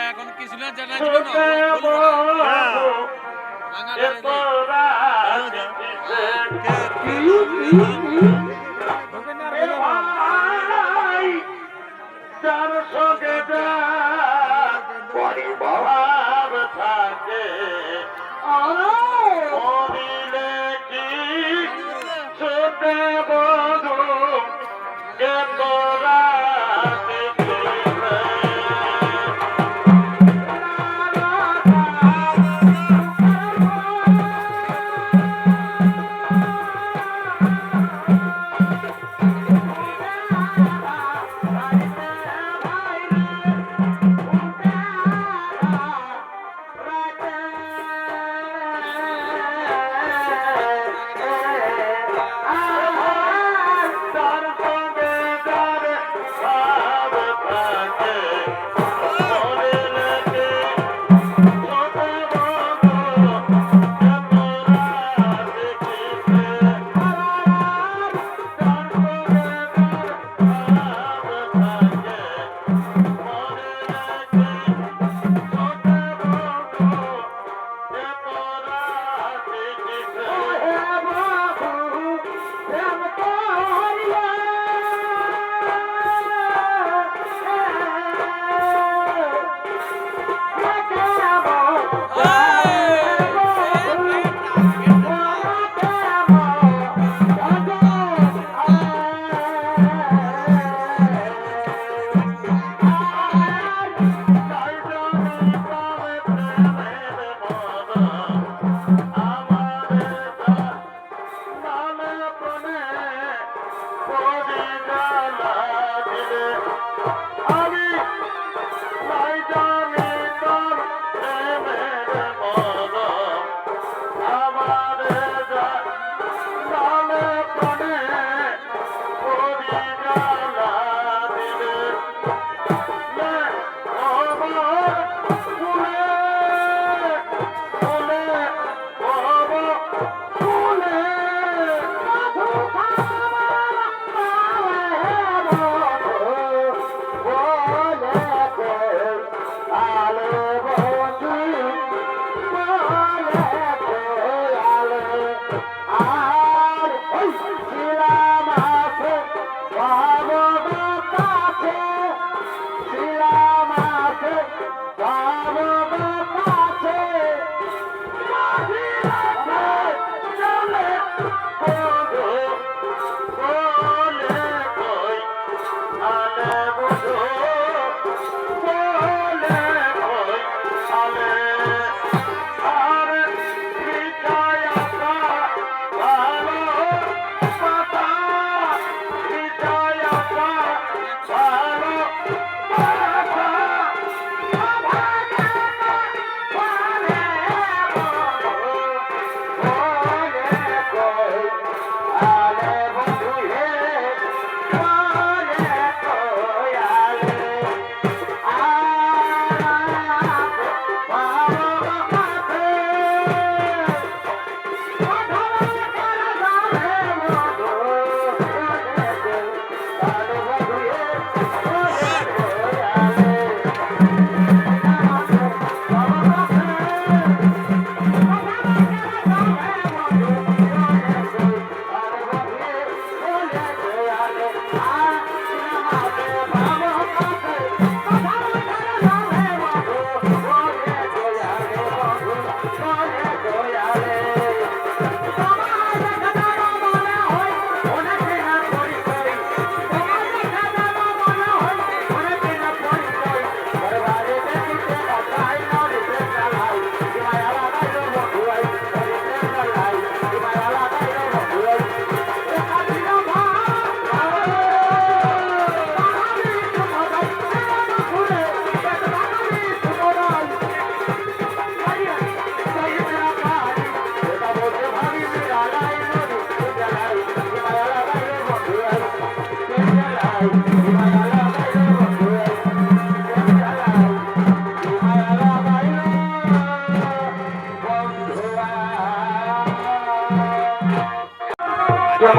এখন কিছু না জানা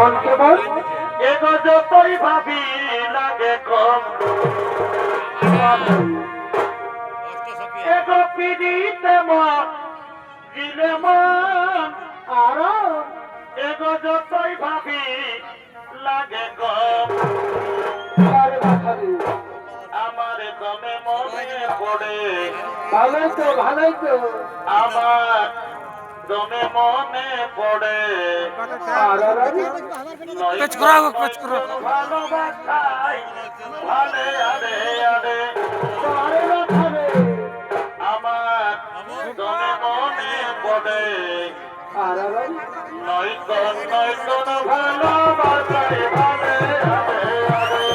কেমন কেমন এগো যতই ভাবি লাগে কম এগো পিড়িতে মন দিলে মন আরো এগো যতই ভাবি লাগে কম আরে বাছারে আমার দমে মনে পড়ে ভালোই তো আমার দমে মনে পড়ে ভালোবাসাই ভালে আরে আরে আমার দমে মনে পড়ে নয়তো ভালোবাসাই ভালে আরে আরে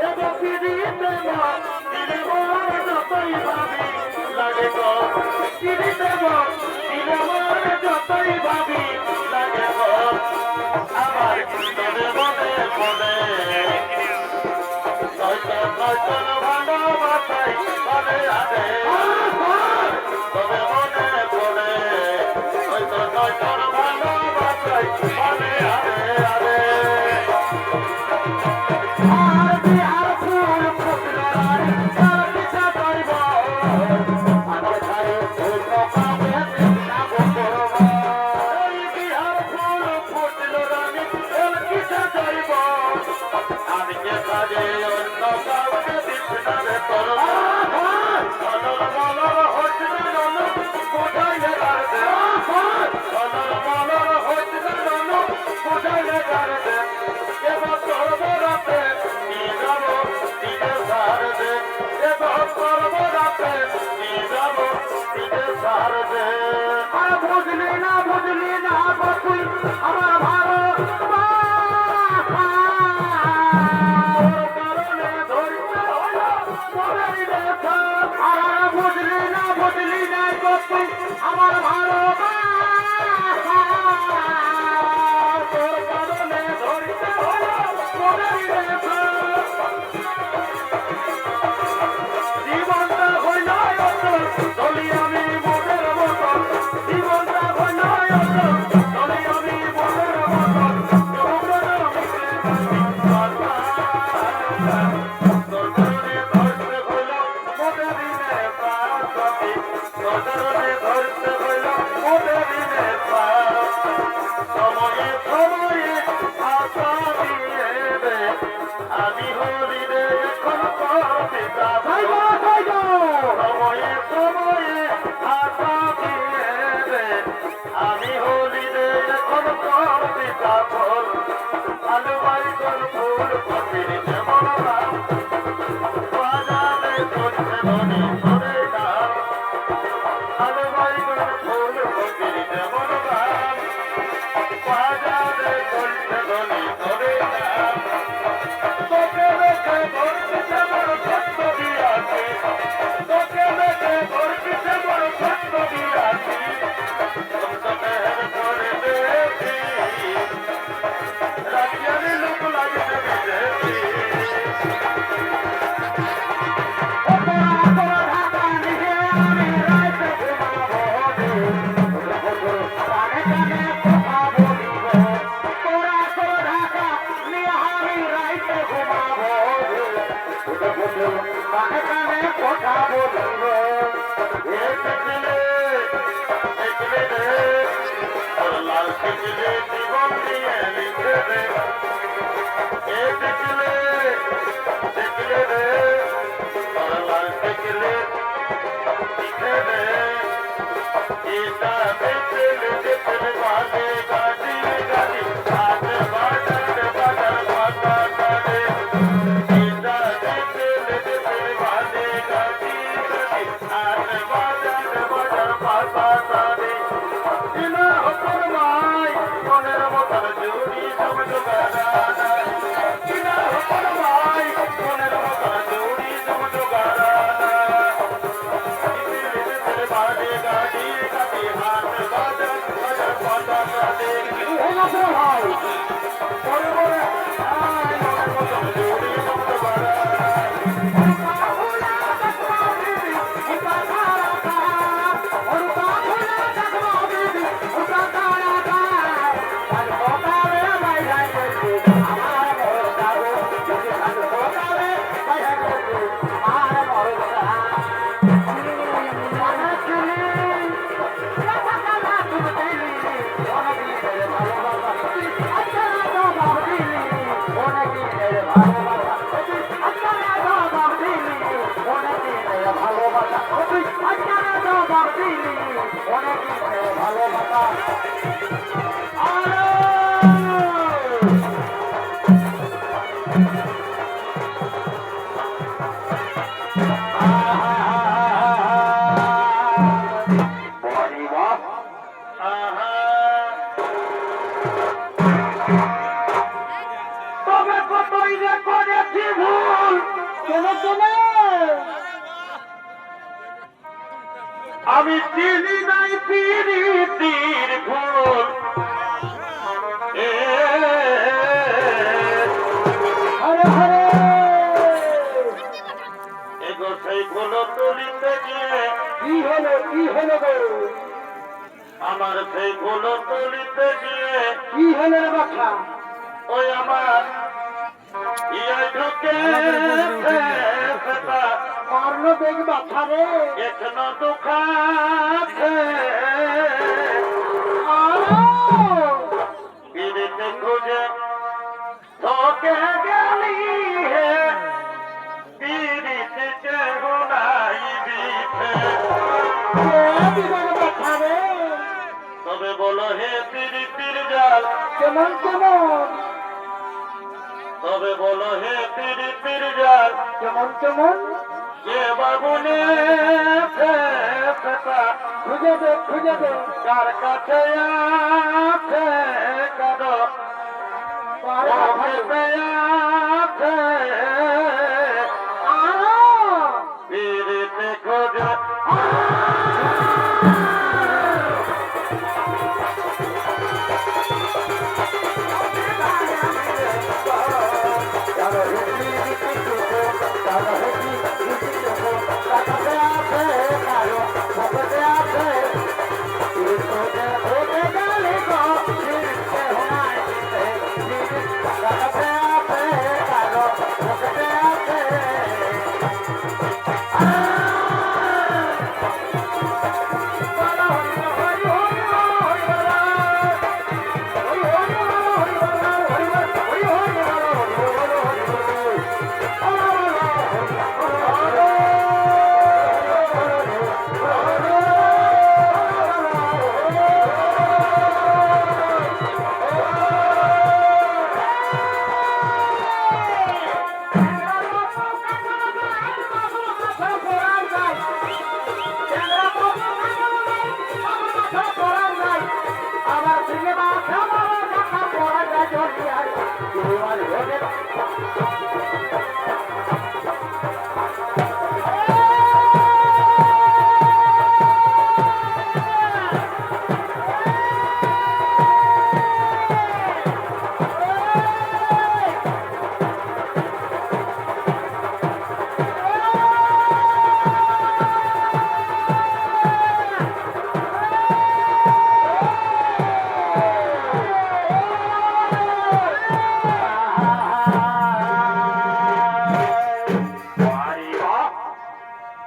এগো পিড়িতে মন দিলে মন যতই ভাবি লাগে গো পিড়িতে মন দিলে মন যতই ভাবি লাগে গো আমার তবে মনে পড়ে নয়তো ভালোবাসাই ভালে আরে তবে মনে পড়ে নয়তো ভালোবাসাই ভালে আরে আরে বুঝলি না বকুল আমার ভালো বুঝলি না বকুল আমার ভালো তোর কারণে ধরতে হলো মনের রেখা জীবনটা হইল চলি আমি মনের মতন জীবনটা হইল চলি আমি মনের মতন ধরতে হইল সময়ে সময়ে আশা দিয়ে দে আমি হলি রে এখন পিতা সময়ে সময়ে আশা দিয়ে দে আমি হলি রে এখন পিতা ফল আলু বাইগন ফুল কপির যেমন বাজারে চলছে ধনী ধরে দাম আলু বাইগন ফুল কপির যেমন বাজারে চলছে ধনী ধরে দাম তোকে দেখে ধরছে বড় সত্য দিয়াছি তোকে দেখে ধরছে বড় সত্য দিয়াছি তোকে করে দেখি রাজ্যের লোক লাগছে বিদেশি লাল টিকলে জীবন দিয়ে লিখে দে দেখলে রে লাল টিকলে লিখে দে এটা দেখলে দেখলে বাজে গাড়ি গাড়ি হাত বাজার বাজার বাজা করে এটা দেখলে দেখলে বাজে গাড়ি গাড়ি হাত বাজার বাজার বাজা করে দিনা হকর মাই মনের মতন জুড়ি সব জোগাড়া দিনা হকর বাড়ি বাহ তবে কতই যে করেছি ভুল কেন কেন আমি চিনি নাই পিরিতির ভুল হরে হরে এগো সেই গুলো তুলিতে গিয়ে কি হলো গো আমার সেই গুলো তুলিতে গিয়ে কি হলো রে বাছা ওই আমার ইয়ে ঢুকে মারলো দেখ বাছা রে এখনো দুঃখাছে পিড়িতে খুঁজে তোকে গেলি হে পিড়িতে গুনাই দিতে বাছা রে তবে বলো হে পিড়িতির জাল কেমন কেমন তবে বলো হে পিড়িতির জাল কেমন কেমন কে বাবুনে খুঁজে দে কার কাছে আছে কারো আছে পিড়িতে খোঁজে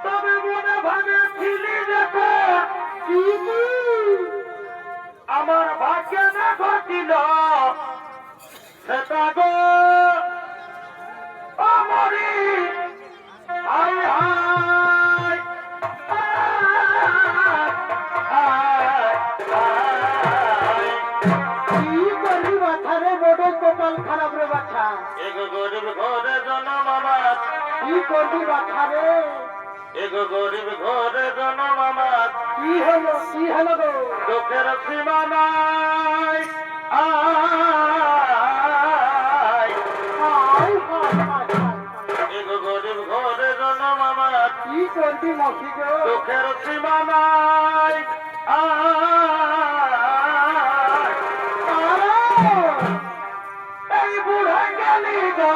তবে মনে ভাগে ছিলি দেখো আমার ভাগ্যে না ঘটিল সেটা গো আমারি হাই হাই কি করবি বাছা রে বড় কপাল খারাপ রে বাছা এগো গরিব ঘরে জনম আমার কি করবি বাছা রে এগো গরিব ঘরে জনম আমার কি হলো গো দুঃখের সীমা নাই আয় হায় হায় হায়। এগো গরিব ঘরে জনম আমার কি করবি মফি গো দুঃখের সীমা নাই আয় এই বুড়া গেলি গো